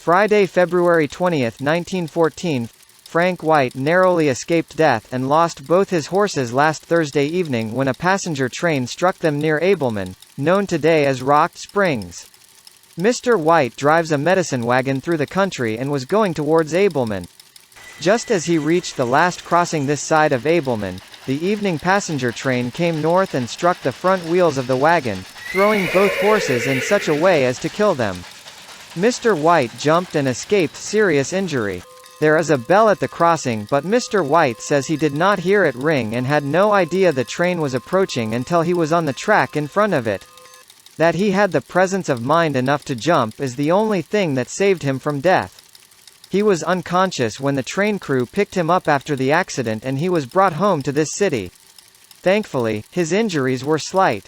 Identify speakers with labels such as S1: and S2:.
S1: Friday, February 20, 1914, Frank White narrowly escaped death and lost both his horses last Thursday evening when a passenger train struck them near Abelman, known today as Rock Springs. Mr. White drives a medicine wagon through the country and was going towards Abelman. Just as he reached the last crossing this side of Abelman, the evening passenger train came north and struck the front wheels of the wagon, throwing both horses in such a way as to kill them. Mr. White jumped and escaped serious injury. There is a bell at the crossing, but Mr. White says he did not hear it ring and had no idea the train was approaching until he was on the track in front of it. That he had the presence of mind enough to jump is the only thing that saved him from death. He was unconscious when the train crew picked him up after the accident and he was brought home to this city. Thankfully, his injuries were slight.